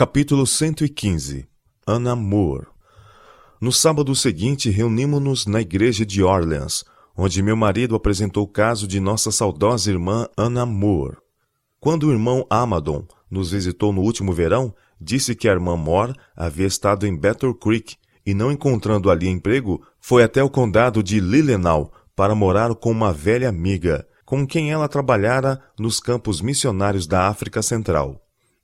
Capítulo 115. Anna Moore. No sábado seguinte, reunimos-nos na igreja de Orleans, onde meu marido apresentou o caso de nossa saudosa irmã Anna Moore. Quando o irmão Amadon nos visitou no último verão, disse que a irmã Moore havia estado em Battle Creek e, não encontrando ali emprego, foi até o condado de Lillenau para morar com uma velha amiga, com quem ela trabalhara nos campos missionários da África Central.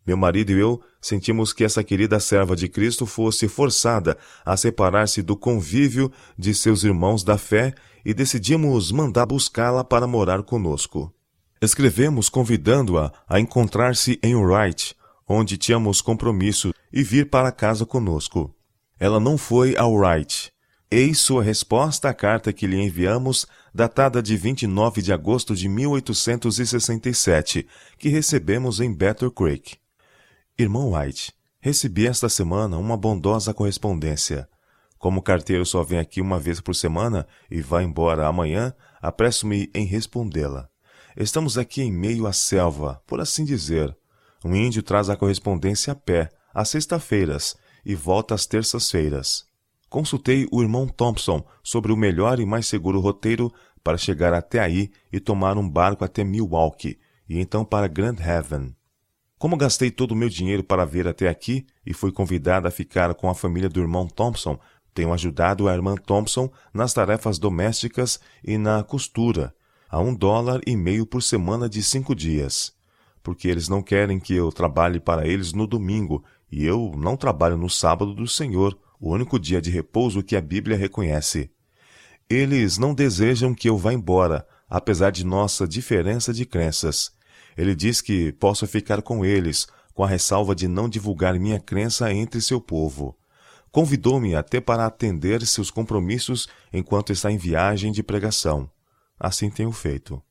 Meu marido e eu sentimos que essa querida serva de Cristo fosse forçada a separar-se do convívio de seus irmãos da fé e decidimos mandar buscá-la para morar conosco. Escrevemos convidando-a a encontrar-se em Wright, onde tínhamos compromisso, e vir para casa conosco. Ela não foi a Wright. Eis sua resposta à carta que lhe enviamos, datada de 29 de agosto de 1867, que recebemos em Battle Creek. Irmão White, recebi esta semana uma bondosa correspondência. Como o carteiro só vem aqui uma vez por semana e vai embora amanhã, apresso-me em respondê-la. Estamos aqui em meio à selva, por assim dizer. Um índio traz a correspondência a pé, às sextas-feiras, e volta às terças-feiras. Consultei o irmão Thompson sobre o melhor e mais seguro roteiro para chegar até aí e tomar um barco até Milwaukee, e então para Grand Haven. Como gastei todo o meu dinheiro para vir até aqui e fui convidado a ficar com a família do irmão Thompson, tenho ajudado a irmã Thompson nas tarefas domésticas e na costura, a $1,50 por semana de 5 dias. Porque eles não querem que eu trabalhe para eles no domingo, e eu não trabalho no sábado do Senhor, o único dia de repouso que a Bíblia reconhece. Eles não desejam que eu vá embora, apesar de nossa diferença de crenças. Ele diz que posso ficar com eles, com a ressalva de não divulgar minha crença entre seu povo. Convidou-me até para atender seus compromissos enquanto está em viagem de pregação. Assim tenho feito.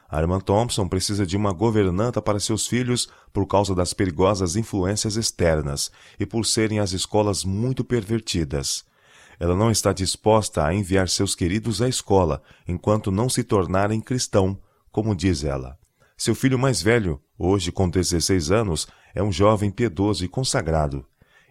A irmã Thompson precisa de uma governanta para seus filhos por causa das perigosas influências externas e por serem as escolas muito pervertidas. Ela não está disposta a enviar seus queridos à escola enquanto não se tornarem cristão, como diz ela. Seu filho mais velho, hoje com 16 anos, é um jovem piedoso e consagrado.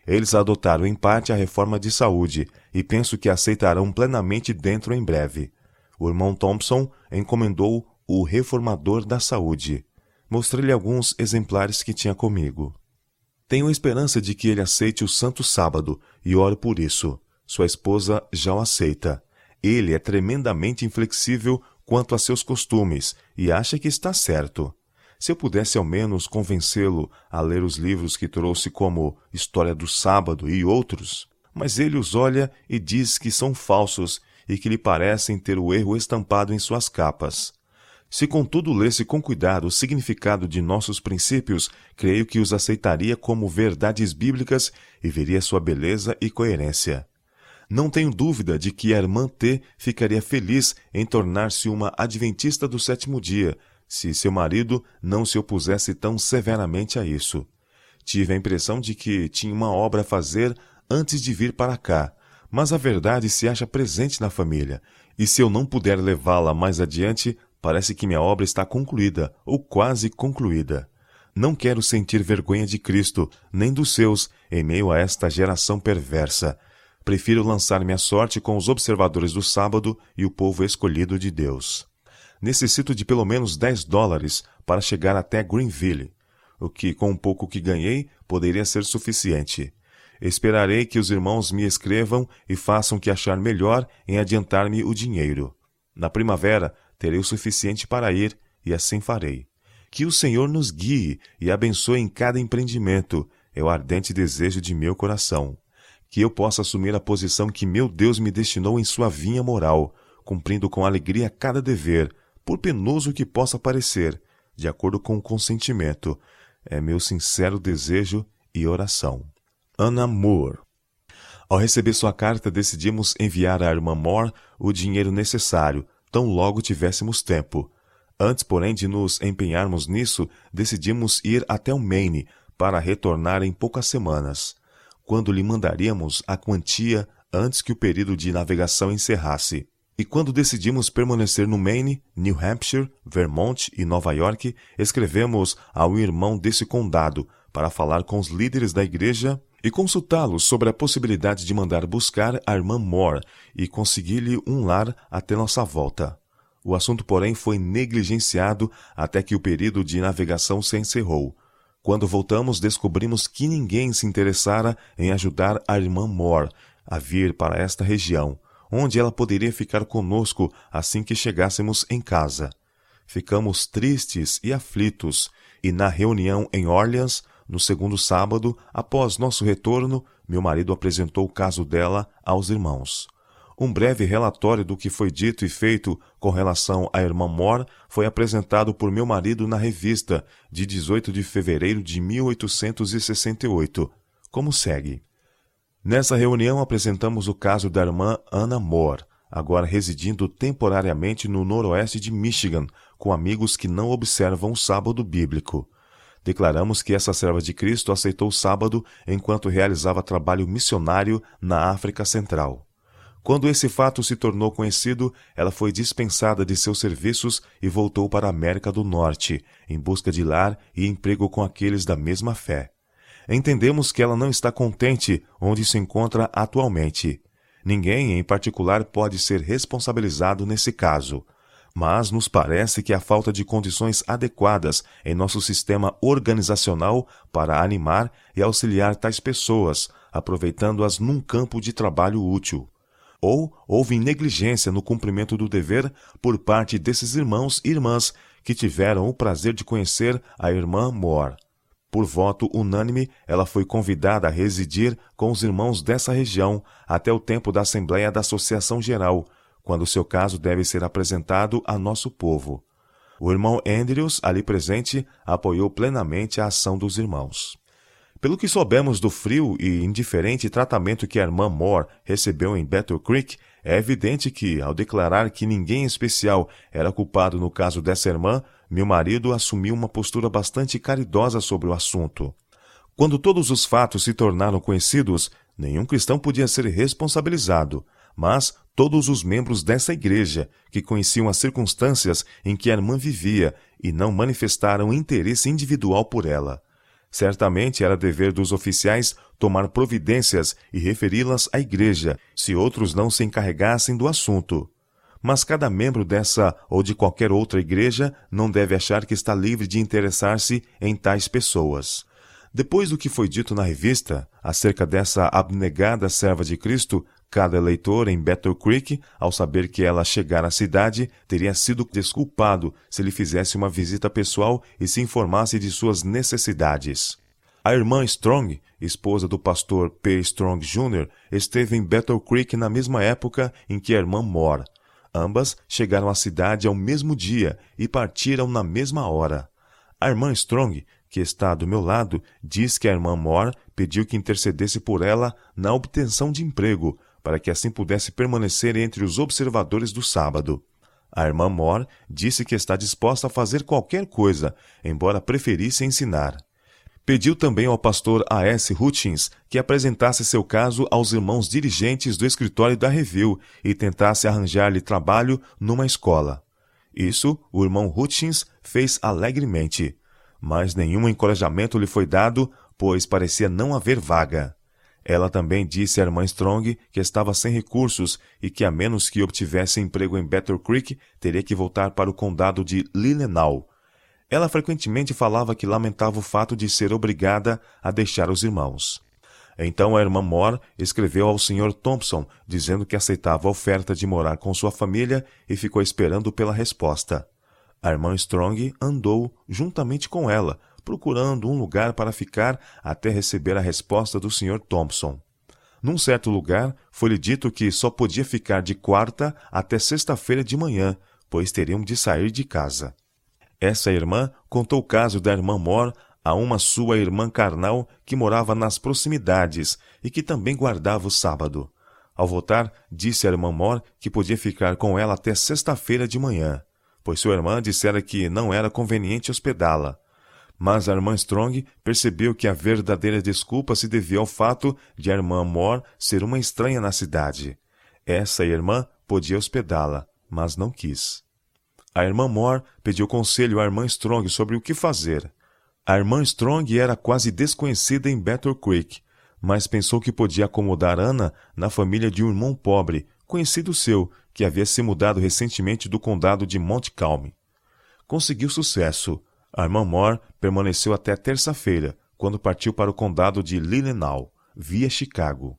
Eles adotaram em parte a reforma de saúde e penso que aceitarão plenamente dentro em breve. O irmão Thompson encomendou o Reformador da Saúde. Mostrei-lhe alguns exemplares que tinha comigo. Tenho esperança de que ele aceite o Santo Sábado e oro por isso. Sua esposa já o aceita. Ele é tremendamente inflexível quanto a seus costumes e acha que está certo. Se eu pudesse ao menos convencê-lo a ler os livros que trouxe como História do Sábado e outros, mas ele os olha e diz que são falsos e que lhe parecem ter o erro estampado em suas capas. Se contudo lesse com cuidado o significado de nossos princípios, creio que os aceitaria como verdades bíblicas e veria sua beleza e coerência. Não tenho dúvida de que a irmã T ficaria feliz em tornar-se uma adventista do sétimo dia, se seu marido não se opusesse tão severamente a isso. Tive a impressão de que tinha uma obra a fazer antes de vir para cá, mas a verdade se acha presente na família, e se eu não puder levá-la mais adiante, parece que minha obra está concluída, ou quase concluída. Não quero sentir vergonha de Cristo, nem dos seus, em meio a esta geração perversa. Prefiro lançar minha sorte com os observadores do sábado e o povo escolhido de Deus. Necessito de pelo menos $10 para chegar até Greenville, o que, com um pouco que ganhei, poderia ser suficiente. Esperarei que os irmãos me escrevam e façam o que achar melhor em adiantar-me o dinheiro. Na primavera, terei o suficiente para ir, e assim farei. Que o Senhor nos guie e abençoe em cada empreendimento, é o ardente desejo de meu coração. Que eu possa assumir a posição que meu Deus me destinou em sua vinha moral, cumprindo com alegria cada dever, por penoso que possa parecer, de acordo com o consentimento. É meu sincero desejo e oração. Anna Moore. Ao receber sua carta, decidimos enviar à irmã Moore o dinheiro necessário, tão logo tivéssemos tempo. Antes, porém, de nos empenharmos nisso, decidimos ir até o Maine, para retornar em poucas semanas, quando lhe mandaríamos a quantia antes que o período de navegação encerrasse. E quando decidimos permanecer no Maine, New Hampshire, Vermont e Nova York, escrevemos a um irmão desse condado para falar com os líderes da igreja e consultá-los sobre a possibilidade de mandar buscar a irmã Moore e conseguir-lhe um lar até nossa volta. O assunto, porém, foi negligenciado até que o período de navegação se encerrou. Quando voltamos, descobrimos que ninguém se interessara em ajudar a irmã Moore a vir para esta região, onde ela poderia ficar conosco assim que chegássemos em casa. Ficamos tristes e aflitos, e na reunião em Orleans, no segundo sábado, após nosso retorno, meu marido apresentou o caso dela aos irmãos. Um breve relatório do que foi dito e feito com relação à irmã Moore foi apresentado por meu marido na revista de 18 de fevereiro de 1868, como segue. Nessa reunião apresentamos o caso da irmã Anna Moore, agora residindo temporariamente no noroeste de Michigan, com amigos que não observam o sábado bíblico. Declaramos que essa serva de Cristo aceitou o sábado enquanto realizava trabalho missionário na África Central. Quando esse fato se tornou conhecido, ela foi dispensada de seus serviços e voltou para a América do Norte, em busca de lar e emprego com aqueles da mesma fé. Entendemos que ela não está contente onde se encontra atualmente. Ninguém, em particular, pode ser responsabilizado nesse caso. Mas nos parece que a falta de condições adequadas em nosso sistema organizacional para animar e auxiliar tais pessoas, aproveitando-as num campo de trabalho útil. Ou houve negligência no cumprimento do dever por parte desses irmãos e irmãs que tiveram o prazer de conhecer a irmã Moore. Por voto unânime, ela foi convidada a residir com os irmãos dessa região até o tempo da Assembleia da Associação Geral, quando seu caso deve ser apresentado a nosso povo. O irmão Andrews, ali presente, apoiou plenamente a ação dos irmãos. Pelo que soubemos do frio e indiferente tratamento que a irmã Moore recebeu em Battle Creek, é evidente que, ao declarar que ninguém especial era culpado no caso dessa irmã, meu marido assumiu uma postura bastante caridosa sobre o assunto. Quando todos os fatos se tornaram conhecidos, nenhum cristão podia ser responsabilizado, mas todos os membros dessa igreja, que conheciam as circunstâncias em que a irmã vivia e não manifestaram interesse individual por ela. Certamente era dever dos oficiais tomar providências e referi-las à igreja, se outros não se encarregassem do assunto. Mas cada membro dessa ou de qualquer outra igreja não deve achar que está livre de interessar-se em tais pessoas. Depois do que foi dito na revista, acerca dessa abnegada serva de Cristo, cada eleitor em Battle Creek, ao saber que ela chegara à cidade, teria sido desculpado se lhe fizesse uma visita pessoal e se informasse de suas necessidades. A irmã Strong, esposa do pastor P. Strong Jr., esteve em Battle Creek na mesma época em que a irmã Moore. Ambas chegaram à cidade ao mesmo dia e partiram na mesma hora. A irmã Strong, que está do meu lado, diz que a irmã Moore pediu que intercedesse por ela na obtenção de emprego, para que assim pudesse permanecer entre os observadores do sábado. A irmã Moore disse que está disposta a fazer qualquer coisa, embora preferisse ensinar. Pediu também ao pastor A.S. Hutchins que apresentasse seu caso aos irmãos dirigentes do escritório da Review e tentasse arranjar-lhe trabalho numa escola. Isso o irmão Hutchins fez alegremente, mas nenhum encorajamento lhe foi dado, pois parecia não haver vaga. Ela também disse à irmã Strong que estava sem recursos e que, a menos que obtivesse emprego em Battle Creek, teria que voltar para o condado de Leelenau. Ela frequentemente falava que lamentava o fato de ser obrigada a deixar os irmãos. Então a irmã Moore escreveu ao Sr. Thompson, dizendo que aceitava a oferta de morar com sua família e ficou esperando pela resposta. A irmã Strong andou juntamente com ela, procurando um lugar para ficar até receber a resposta do Sr. Thompson. Num certo lugar, foi-lhe dito que só podia ficar de quarta até sexta-feira de manhã, pois teriam de sair de casa. Essa irmã contou o caso da irmã Moore a uma sua irmã carnal que morava nas proximidades e que também guardava o sábado. Ao voltar, disse à irmã Moore que podia ficar com ela até sexta-feira de manhã, pois sua irmã dissera que não era conveniente hospedá-la. Mas a irmã Strong percebeu que a verdadeira desculpa se devia ao fato de a irmã Moore ser uma estranha na cidade. Essa irmã podia hospedá-la, mas não quis. A irmã Moore pediu conselho à irmã Strong sobre o que fazer. A irmã Strong era quase desconhecida em Battle Creek, mas pensou que podia acomodar Anna na família de um irmão pobre, conhecido seu, que havia se mudado recentemente do condado de Montcalm. Conseguiu sucesso. A irmã Moore permaneceu até terça-feira, quando partiu para o condado de Leelanau, via Chicago.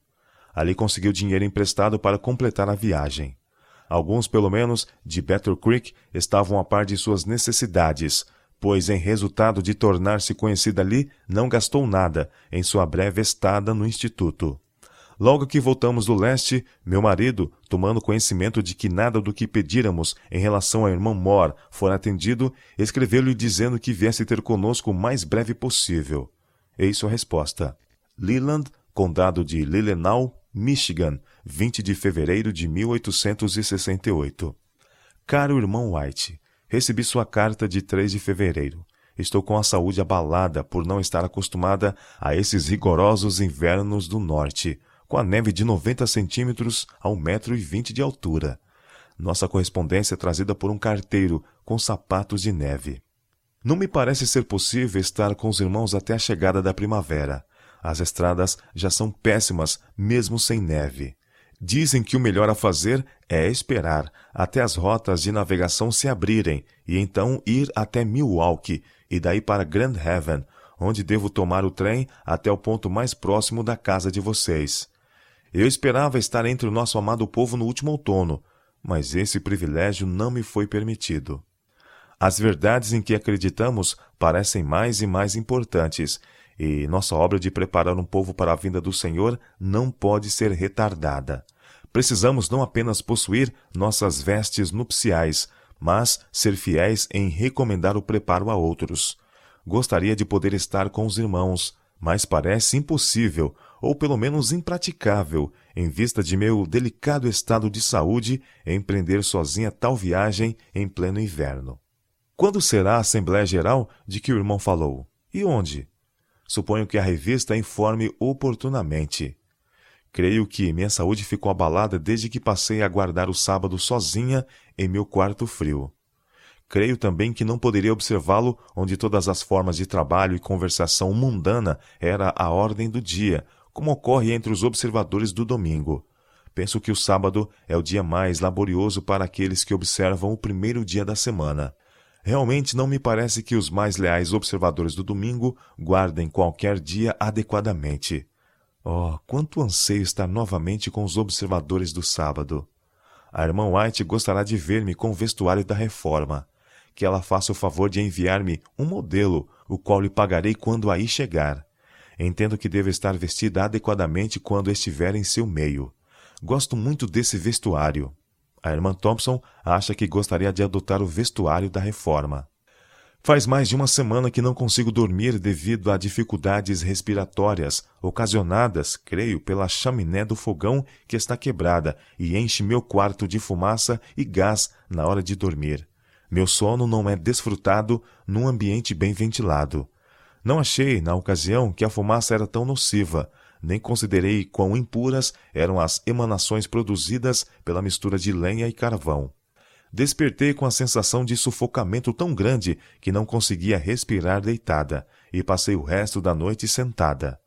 Ali conseguiu dinheiro emprestado para completar a viagem. Alguns, pelo menos, de Battle Creek estavam a par de suas necessidades, pois, em resultado de tornar-se conhecida ali, não gastou nada em sua breve estada no instituto. Logo que voltamos do leste, meu marido, tomando conhecimento de que nada do que pedíramos em relação à irmã Moore fora atendido, escreveu-lhe dizendo que viesse ter conosco o mais breve possível. Eis sua resposta. Leland, condado de Leelanau, Michigan, 20 de fevereiro de 1868. Caro irmão White, recebi sua carta de 3 de fevereiro. Estou com a saúde abalada por não estar acostumada a esses rigorosos invernos do norte, com a neve de 90 centímetros a 1,20 m de altura. Nossa correspondência é trazida por um carteiro com sapatos de neve. Não me parece ser possível estar com os irmãos até a chegada da primavera. As estradas já são péssimas, mesmo sem neve. Dizem que o melhor a fazer é esperar até as rotas de navegação se abrirem e então ir até Milwaukee e daí para Grand Haven, onde devo tomar o trem até o ponto mais próximo da casa de vocês. Eu esperava estar entre o nosso amado povo no último outono, mas esse privilégio não me foi permitido. As verdades em que acreditamos parecem mais e mais importantes, e nossa obra de preparar um povo para a vinda do Senhor não pode ser retardada. Precisamos não apenas possuir nossas vestes nupciais, mas ser fiéis em recomendar o preparo a outros. Gostaria de poder estar com os irmãos, mas parece impossível, ou pelo menos impraticável, em vista de meu delicado estado de saúde, empreender sozinha tal viagem em pleno inverno. Quando será a Assembleia Geral de que o irmão falou? E onde? Suponho que a revista informe oportunamente. Creio que minha saúde ficou abalada desde que passei a guardar o sábado sozinha em meu quarto frio. Creio também que não poderia observá-lo onde todas as formas de trabalho e conversação mundana era a ordem do dia, como ocorre entre os observadores do domingo. Penso que o sábado é o dia mais laborioso para aqueles que observam o primeiro dia da semana. Realmente não me parece que os mais leais observadores do domingo guardem qualquer dia adequadamente. Oh, quanto anseio estar novamente com os observadores do sábado. A irmã White gostará de ver-me com o vestuário da reforma. Que ela faça o favor de enviar-me um modelo, o qual lhe pagarei quando aí chegar. Entendo que devo estar vestida adequadamente quando estiver em seu meio. Gosto muito desse vestuário. A irmã Thompson acha que gostaria de adotar o vestuário da reforma. Faz mais de uma semana que não consigo dormir devido a dificuldades respiratórias, ocasionadas, creio, pela chaminé do fogão que está quebrada e enche meu quarto de fumaça e gás na hora de dormir. Meu sono não é desfrutado num ambiente bem ventilado. Não achei, na ocasião, que a fumaça era tão nociva, nem considerei quão impuras eram as emanações produzidas pela mistura de lenha e carvão. Despertei com a sensação de sufocamento tão grande que não conseguia respirar deitada, e passei o resto da noite sentada.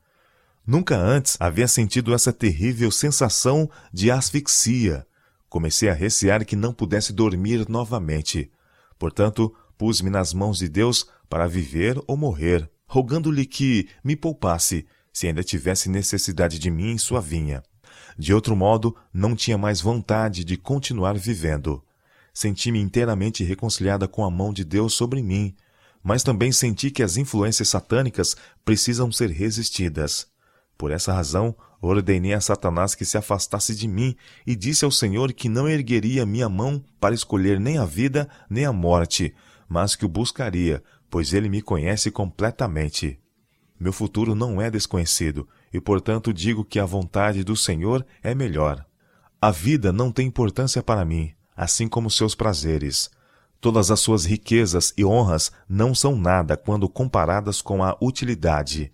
Nunca antes havia sentido essa terrível sensação de asfixia. Comecei a recear que não pudesse dormir novamente. Portanto, pus-me nas mãos de Deus para viver ou morrer, rogando-lhe que me poupasse, se ainda tivesse necessidade de mim em sua vinha. De outro modo, não tinha mais vontade de continuar vivendo. Senti-me inteiramente reconciliada com a mão de Deus sobre mim, mas também senti que as influências satânicas precisam ser resistidas. Por essa razão, ordenei a Satanás que se afastasse de mim e disse ao Senhor que não ergueria minha mão para escolher nem a vida nem a morte, mas que o buscaria, pois ele me conhece completamente. Meu futuro não é desconhecido, e portanto digo que a vontade do Senhor é melhor. A vida não tem importância para mim, assim como seus prazeres. Todas as suas riquezas e honras não são nada quando comparadas com a utilidade.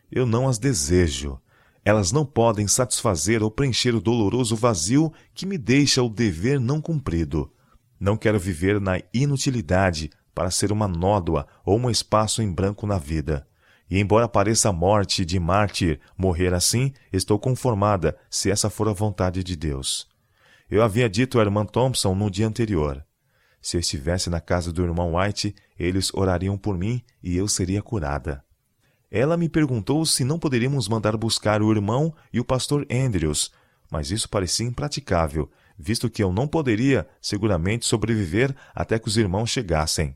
Eu não as desejo. Elas não podem satisfazer ou preencher o doloroso vazio que me deixa o dever não cumprido. Não quero viver na inutilidade para ser uma nódoa ou um espaço em branco na vida. E embora pareça a morte de mártir morrer assim, estou conformada, se essa for a vontade de Deus. Eu havia dito à irmã Thompson no dia anterior: se eu estivesse na casa do irmão White, eles orariam por mim e eu seria curada. Ela me perguntou se não poderíamos mandar buscar o irmão e o pastor Andrews, mas isso parecia impraticável, visto que eu não poderia, seguramente, sobreviver até que os irmãos chegassem.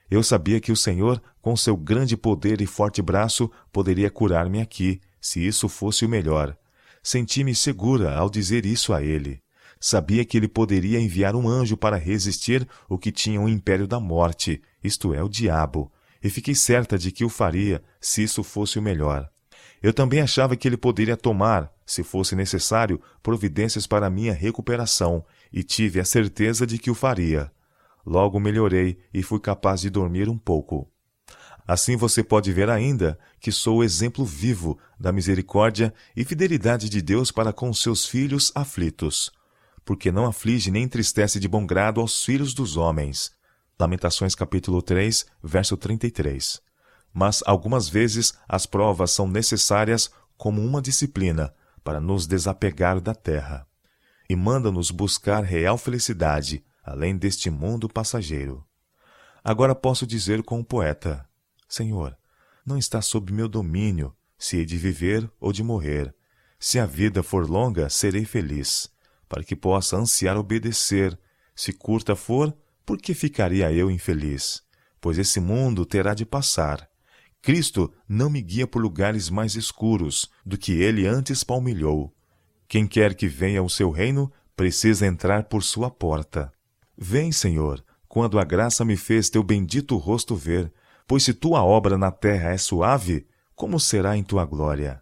Eu sabia que o Senhor, com seu grande poder e forte braço, poderia curar-me aqui, se isso fosse o melhor. Senti-me segura ao dizer isso a ele. Sabia que ele poderia enviar um anjo para resistir o que tinha o império da morte, isto é, o diabo, e fiquei certa de que o faria, se isso fosse o melhor. Eu também achava que ele poderia tomar, se fosse necessário, providências para minha recuperação, e tive a certeza de que o faria. Logo melhorei e fui capaz de dormir um pouco. Assim você pode ver ainda que sou o exemplo vivo da misericórdia e fidelidade de Deus para com seus filhos aflitos, porque não aflige nem entristece de bom grado aos filhos dos homens. Lamentações capítulo 3, verso 33. Mas algumas vezes as provas são necessárias como uma disciplina para nos desapegar da terra, e manda-nos buscar real felicidade, além deste mundo passageiro. Agora posso dizer com o poeta: Senhor, não está sob meu domínio se hei de viver ou de morrer. Se a vida for longa, serei feliz, para que possa ansiar obedecer. Se curta for, por que ficaria eu infeliz? Pois esse mundo terá de passar. Cristo não me guia por lugares mais escuros do que ele antes palmilhou. Quem quer que venha ao seu reino, precisa entrar por sua porta. Vem, Senhor, quando a graça me fez teu bendito rosto ver, pois se tua obra na terra é suave, como será em tua glória?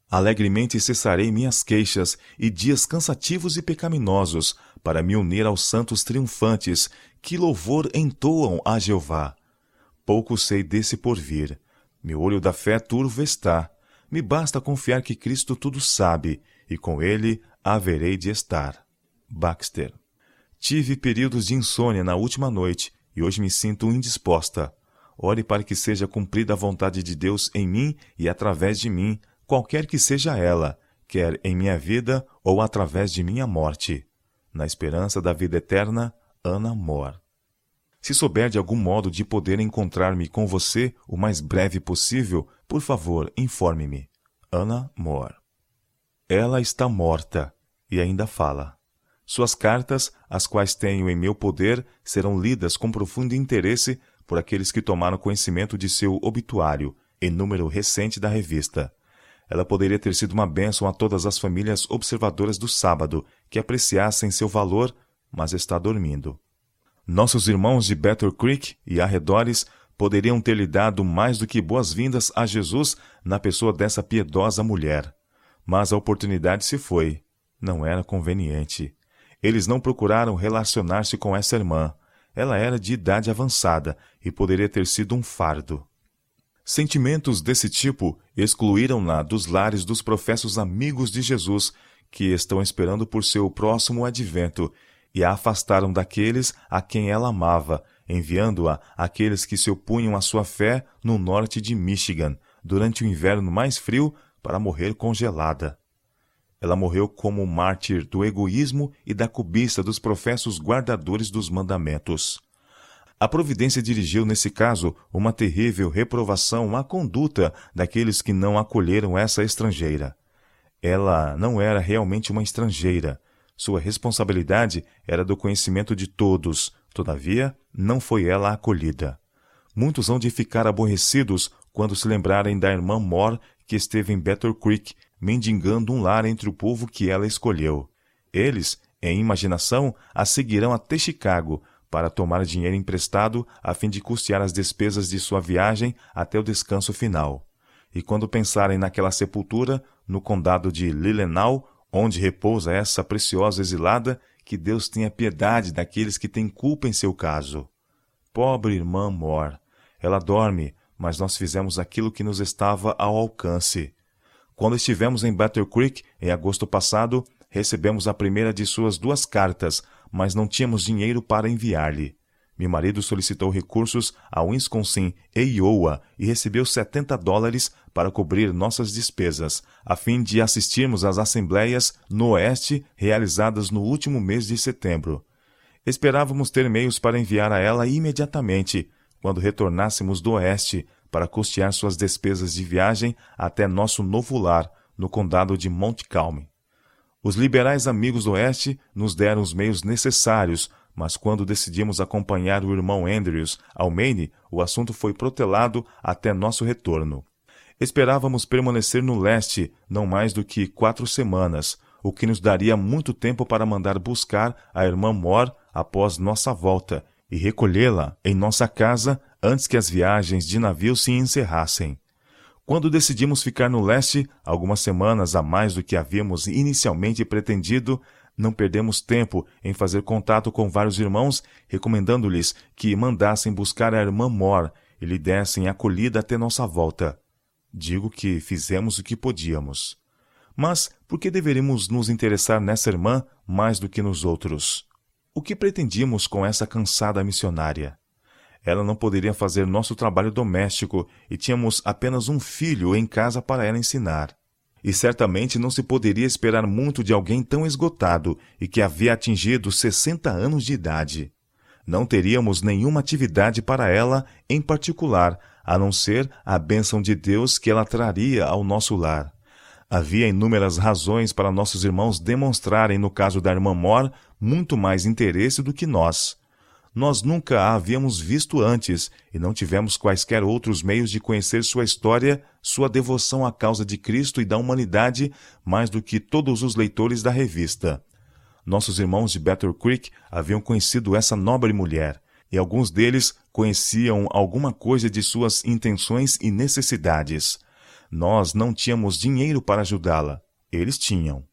Alegremente cessarei minhas queixas e dias cansativos e pecaminosos, para me unir aos santos triunfantes, que louvor entoam a Jeová. Pouco sei desse porvir. Meu olho da fé turvo está. Me basta confiar que Cristo tudo sabe, e com ele haverei de estar. Baxter. Tive períodos de insônia na última noite, e hoje me sinto indisposta. Ore para que seja cumprida a vontade de Deus em mim e através de mim, qualquer que seja ela, quer em minha vida ou através de minha morte. Na esperança da vida eterna, Anna Moore. Se souber de algum modo de poder encontrar-me com você o mais breve possível, por favor, informe-me. Anna Moore. Ela está morta e ainda fala. Suas cartas, as quais tenho em meu poder, serão lidas com profundo interesse por aqueles que tomaram conhecimento de seu obituário, em número recente da revista. Ela poderia ter sido uma bênção a todas as famílias observadoras do sábado, que apreciassem seu valor, mas está dormindo. Nossos irmãos de Battle Creek e arredores poderiam ter lhe dado mais do que boas-vindas a Jesus na pessoa dessa piedosa mulher. Mas a oportunidade se foi. Não era conveniente. Eles não procuraram relacionar-se com essa irmã. Ela era de idade avançada e poderia ter sido um fardo. Sentimentos desse tipo excluíram-na dos lares dos professos amigos de Jesus, que estão esperando por seu próximo advento, e a afastaram daqueles a quem ela amava, enviando-a àqueles que se opunham à sua fé no norte de Michigan, durante o inverno mais frio, para morrer congelada. Ela morreu como mártir do egoísmo e da cobiça dos professos guardadores dos mandamentos. A providência dirigiu, nesse caso, uma terrível reprovação à conduta daqueles que não acolheram essa estrangeira. Ela não era realmente uma estrangeira. Sua responsabilidade era do conhecimento de todos, todavia, não foi ela acolhida. Muitos hão de ficar aborrecidos quando se lembrarem da irmã Moore que esteve em Battle Creek, mendigando um lar entre o povo que ela escolheu. Eles, em imaginação, a seguirão até Chicago, para tomar dinheiro emprestado a fim de custear as despesas de sua viagem até o descanso final. E quando pensarem naquela sepultura, no condado de Leelenau, onde repousa essa preciosa exilada, que Deus tenha piedade daqueles que têm culpa em seu caso. Pobre irmã Moore. Ela dorme, mas nós fizemos aquilo que nos estava ao alcance. Quando estivemos em Battle Creek, em agosto passado, recebemos a primeira de suas 2 cartas, mas não tínhamos dinheiro para enviar-lhe. Meu marido solicitou recursos a Wisconsin e Iowa e recebeu $70 para cobrir nossas despesas, a fim de assistirmos às assembleias no Oeste realizadas no último mês de setembro. Esperávamos ter meios para enviar a ela imediatamente, quando retornássemos do Oeste, para custear suas despesas de viagem até nosso novo lar, no condado de Montcalm. Os liberais amigos do Oeste nos deram os meios necessários, mas quando decidimos acompanhar o irmão Andrews ao Maine, o assunto foi protelado até nosso retorno. Esperávamos permanecer no leste não mais do que 4 semanas, o que nos daria muito tempo para mandar buscar a irmã Moore após nossa volta e recolhê-la em nossa casa antes que as viagens de navio se encerrassem. Quando decidimos ficar no leste, algumas semanas a mais do que havíamos inicialmente pretendido, não perdemos tempo em fazer contato com vários irmãos, recomendando-lhes que mandassem buscar a irmã Moore e lhe dessem acolhida até nossa volta. Digo que fizemos o que podíamos. Mas por que deveríamos nos interessar nessa irmã mais do que nos outros? O que pretendíamos com essa cansada missionária? Ela não poderia fazer nosso trabalho doméstico e tínhamos apenas um filho em casa para ela ensinar. E certamente não se poderia esperar muito de alguém tão esgotado e que havia atingido 60 anos de idade. Não teríamos nenhuma atividade para ela em particular, a não ser a bênção de Deus que ela traria ao nosso lar. Havia inúmeras razões para nossos irmãos demonstrarem, no caso da irmã Moore, muito mais interesse do que nós. Nós nunca a havíamos visto antes e não tivemos quaisquer outros meios de conhecer sua história, sua devoção à causa de Cristo e da humanidade, mais do que todos os leitores da revista. Nossos irmãos de Battle Creek haviam conhecido essa nobre mulher, e alguns deles conheciam alguma coisa de suas intenções e necessidades. Nós não tínhamos dinheiro para ajudá-la. Eles tinham.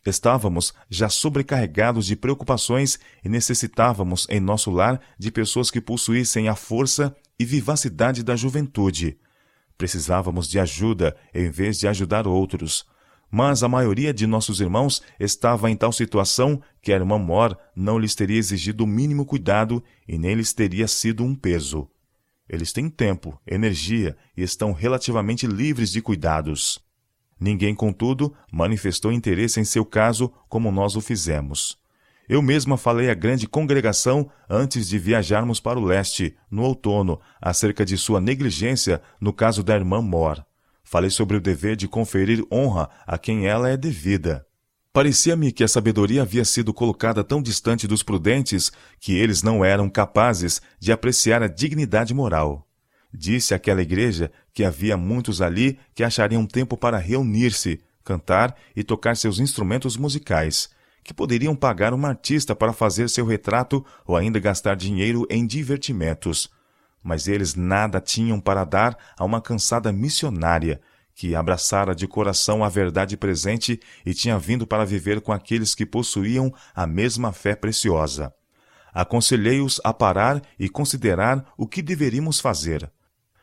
Estávamos já sobrecarregados de preocupações e necessitávamos em nosso lar de pessoas que possuíssem a força e vivacidade da juventude. Precisávamos de ajuda em vez de ajudar outros. Mas a maioria de nossos irmãos estava em tal situação que a irmã Moore não lhes teria exigido o mínimo cuidado e nem lhes teria sido um peso. Eles têm tempo, energia e estão relativamente livres de cuidados. Ninguém, contudo, manifestou interesse em seu caso como nós o fizemos. Eu mesma falei à grande congregação antes de viajarmos para o leste, no outono, acerca de sua negligência no caso da irmã Moore. Falei sobre o dever de conferir honra a quem ela é devida. Parecia-me que a sabedoria havia sido colocada tão distante dos prudentes que eles não eram capazes de apreciar a dignidade moral. Disse àquela igreja que havia muitos ali que achariam tempo para reunir-se, cantar e tocar seus instrumentos musicais, que poderiam pagar um artista para fazer seu retrato ou ainda gastar dinheiro em divertimentos. Mas eles nada tinham para dar a uma cansada missionária que abraçara de coração a verdade presente e tinha vindo para viver com aqueles que possuíam a mesma fé preciosa. Aconselhei-os a parar e considerar o que deveríamos fazer.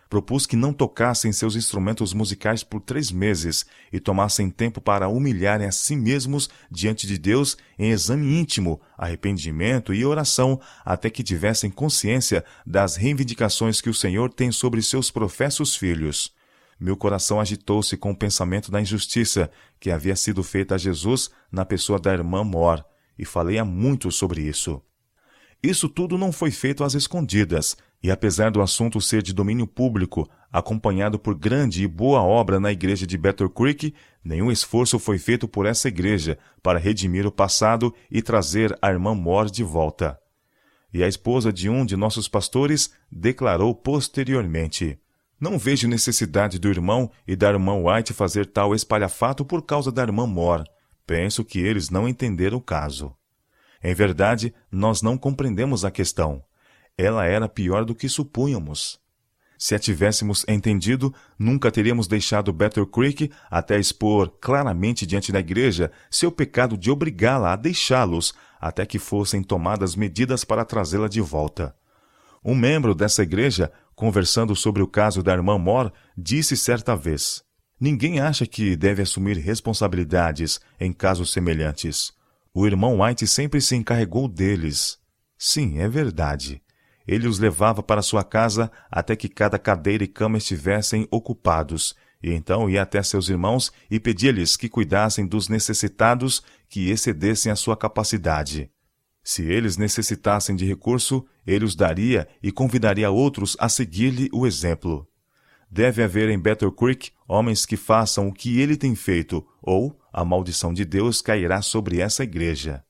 Propus que não tocassem seus instrumentos musicais por 3 meses e tomassem tempo para humilharem a si mesmos diante de Deus em exame íntimo, arrependimento e oração, até que tivessem consciência das reivindicações que o Senhor tem sobre seus professos filhos. Meu coração agitou-se com o pensamento da injustiça que havia sido feita a Jesus na pessoa da irmã Moore, e falei a muitos sobre isso. Isso tudo não foi feito às escondidas, e apesar do assunto ser de domínio público, acompanhado por grande e boa obra na igreja de Battle Creek, nenhum esforço foi feito por essa igreja para redimir o passado e trazer a irmã Moore de volta. E a esposa de um de nossos pastores declarou posteriormente: "Não vejo necessidade do irmão e da irmã White fazer tal espalhafato por causa da irmã Moore. Penso que eles não entenderam o caso." Em verdade, nós não compreendemos a questão. Ela era pior do que supunhamos. Se a tivéssemos entendido, nunca teríamos deixado Battle Creek até expor claramente diante da igreja seu pecado de obrigá-la a deixá-los até que fossem tomadas medidas para trazê-la de volta. Um membro dessa igreja, conversando sobre o caso da irmã Moore, disse certa vez: "Ninguém acha que deve assumir responsabilidades em casos semelhantes. O irmão White sempre se encarregou deles." Sim, é verdade. ele os levava para sua casa até que cada cadeira e cama estivessem ocupados, e então ia até seus irmãos e pedia-lhes que cuidassem dos necessitados que excedessem a sua capacidade. Se eles necessitassem de recurso, ele os daria e convidaria outros a seguir-lhe o exemplo. Deve haver em Battle Creek homens que façam o que ele tem feito, ou a maldição de Deus cairá sobre essa igreja.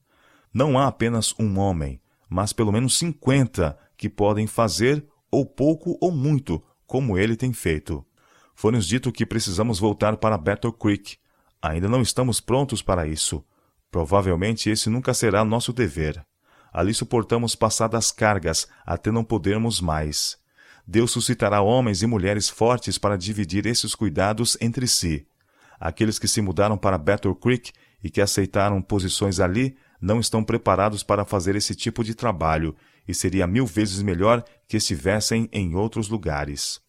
Não há apenas um homem, mas pelo menos 50 que podem fazer, ou pouco ou muito, como ele tem feito. Foi-nos dito que precisamos voltar para Battle Creek. Ainda não estamos prontos para isso. Provavelmente esse nunca será nosso dever. Ali suportamos passadas cargas até não podermos mais. Deus suscitará homens e mulheres fortes para dividir esses cuidados entre si. Aqueles que se mudaram para Battle Creek e que aceitaram posições ali não estão preparados para fazer esse tipo de trabalho, e seria 1000 vezes melhor que estivessem em outros lugares.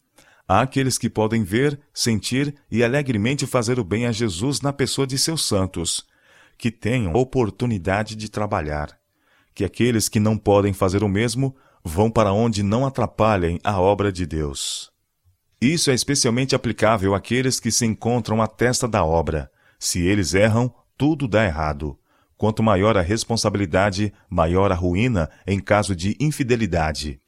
Há aqueles que podem ver, sentir e alegremente fazer o bem a Jesus na pessoa de seus santos, que tenham oportunidade de trabalhar. Que aqueles que não podem fazer o mesmo vão para onde não atrapalhem a obra de Deus. Isso é especialmente aplicável àqueles que se encontram à testa da obra. Se eles erram, tudo dá errado. Quanto maior a responsabilidade, maior a ruína em caso de infidelidade.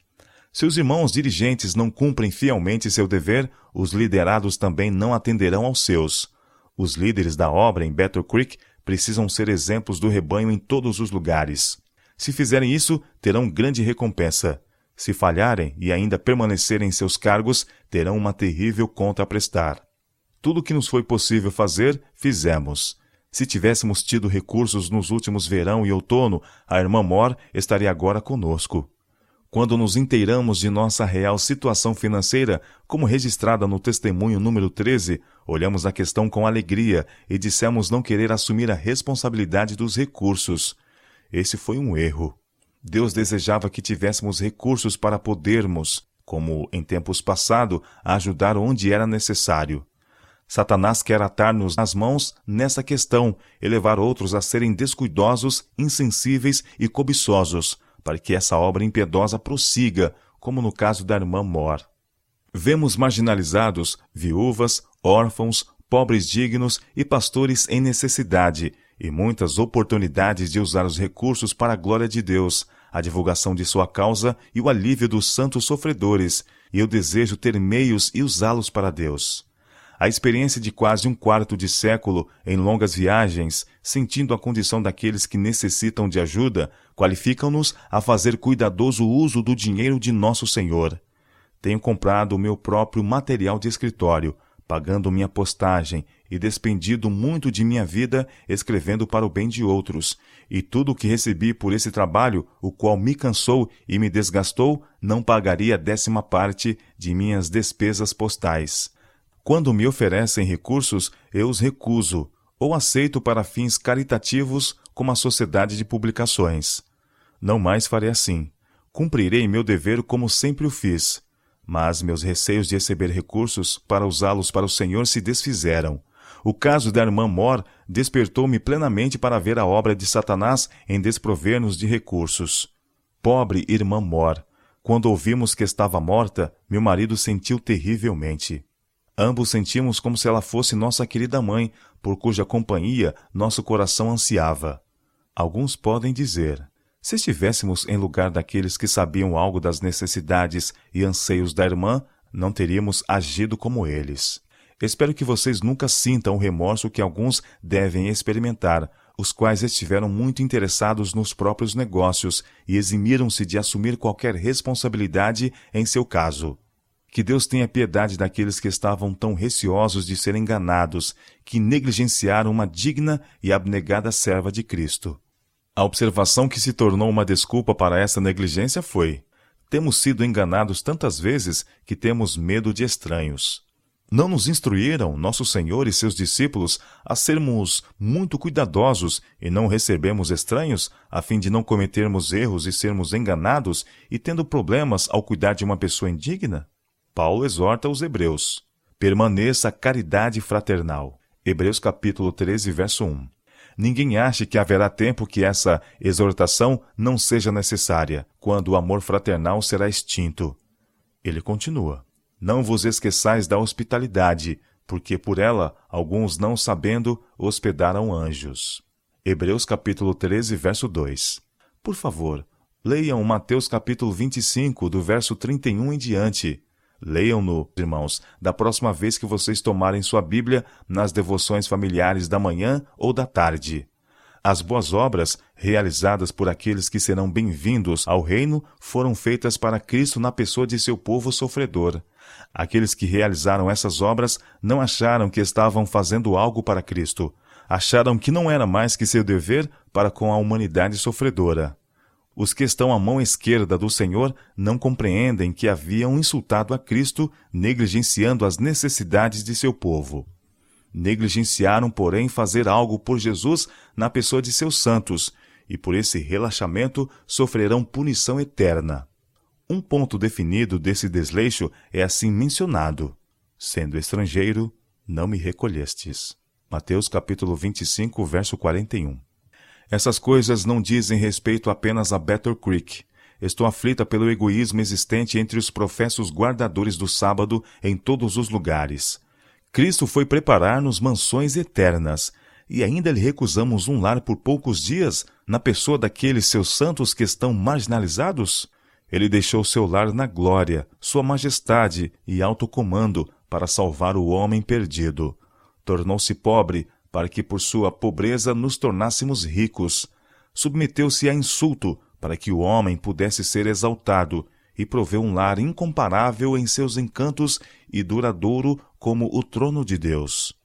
Se os irmãos dirigentes não cumprem fielmente seu dever, os liderados também não atenderão aos seus. Os líderes da obra em Battle Creek precisam ser exemplos do rebanho em todos os lugares. Se fizerem isso, terão grande recompensa. Se falharem e ainda permanecerem em seus cargos, terão uma terrível conta a prestar. Tudo o que nos foi possível fazer, fizemos. Se tivéssemos tido recursos nos últimos verão e outono, a irmã Moore estaria agora conosco. Quando nos inteiramos de nossa real situação financeira, como registrada no testemunho número 13, olhamos a questão com alegria e dissemos não querer assumir a responsabilidade dos recursos. Esse foi um erro. Deus desejava que tivéssemos recursos para podermos, como em tempos passados, ajudar onde era necessário. Satanás quer atar-nos nas mãos nessa questão e levar outros a serem descuidosos, insensíveis e cobiçosos, para que essa obra impiedosa prossiga, como no caso da irmã Moore. Vemos marginalizados, viúvas, órfãos, pobres dignos e pastores em necessidade, e muitas oportunidades de usar os recursos para a glória de Deus, a divulgação de sua causa e o alívio dos santos sofredores, e eu desejo ter meios e usá-los para Deus. A experiência de quase um quarto de século em longas viagens, sentindo a condição daqueles que necessitam de ajuda, qualificam-nos a fazer cuidadoso uso do dinheiro de nosso Senhor. Tenho comprado o meu próprio material de escritório, pagando minha postagem e despendido muito de minha vida escrevendo para o bem de outros, e tudo o que recebi por esse trabalho, o qual me cansou e me desgastou, não pagaria a 10ª parte de minhas despesas postais. Quando me oferecem recursos, eu os recuso, ou aceito para fins caritativos como a Sociedade de Publicações. Não mais farei assim. Cumprirei meu dever como sempre o fiz. Mas meus receios de receber recursos para usá-los para o Senhor se desfizeram. O caso da irmã Moore despertou-me plenamente para ver a obra de Satanás em desprover-nos de recursos. Pobre irmã Moore! Quando ouvimos que estava morta, meu marido sentiu terrivelmente. Ambos sentimos como se ela fosse nossa querida mãe, por cuja companhia nosso coração ansiava. Alguns podem dizer, se estivéssemos em lugar daqueles que sabiam algo das necessidades e anseios da irmã, não teríamos agido como eles. Espero que vocês nunca sintam o remorso que alguns devem experimentar, os quais estiveram muito interessados nos próprios negócios e eximiram-se de assumir qualquer responsabilidade em seu caso. Que Deus tenha piedade daqueles que estavam tão receosos de serem enganados, que negligenciaram uma digna e abnegada serva de Cristo. A observação que se tornou uma desculpa para essa negligência foi: temos sido enganados tantas vezes que temos medo de estranhos. Não nos instruíram, nosso Senhor e seus discípulos, a sermos muito cuidadosos e não recebemos estranhos, a fim de não cometermos erros e sermos enganados e tendo problemas ao cuidar de uma pessoa indigna? Paulo exorta os hebreus. Permaneça a caridade fraternal. Hebreus capítulo 13, verso 1. Ninguém ache que haverá tempo que essa exortação não seja necessária, quando o amor fraternal será extinto. Ele continua: Não vos esqueçais da hospitalidade, porque por ela, alguns não sabendo, hospedaram anjos. Hebreus capítulo 13, verso 2. Por favor, leiam Mateus capítulo 25, do verso 31 em diante. Leiam-no, irmãos, da próxima vez que vocês tomarem sua Bíblia nas devoções familiares da manhã ou da tarde. As boas obras, realizadas por aqueles que serão bem-vindos ao reino, foram feitas para Cristo na pessoa de seu povo sofredor. Aqueles que realizaram essas obras não acharam que estavam fazendo algo para Cristo. Acharam que não era mais que seu dever para com a humanidade sofredora. Os que estão à mão esquerda do Senhor não compreendem que haviam insultado a Cristo, negligenciando as necessidades de seu povo. Negligenciaram, porém, fazer algo por Jesus na pessoa de seus santos, e por esse relaxamento sofrerão punição eterna. Um ponto definido desse desleixo é assim mencionado: sendo estrangeiro, não me recolhestes. Mateus capítulo 25, verso 41. Essas coisas não dizem respeito apenas a Battle Creek. Estou aflita pelo egoísmo existente entre os professos guardadores do sábado em todos os lugares. Cristo foi preparar-nos mansões eternas, e ainda lhe recusamos um lar por poucos dias, na pessoa daqueles seus santos que estão marginalizados? Ele deixou seu lar na glória, sua majestade e alto comando para salvar o homem perdido. Tornou-se pobre para que por sua pobreza nos tornássemos ricos. Submeteu-se a insulto para que o homem pudesse ser exaltado, e proveu um lar incomparável em seus encantos e duradouro como o trono de Deus.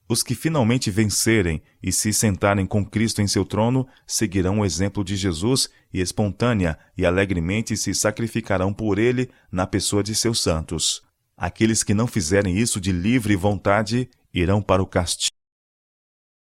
Os que finalmente vencerem e se sentarem com Cristo em seu trono, seguirão o exemplo de Jesus e espontânea e alegremente se sacrificarão por ele na pessoa de seus santos. Aqueles que não fizerem isso de livre vontade irão para o castigo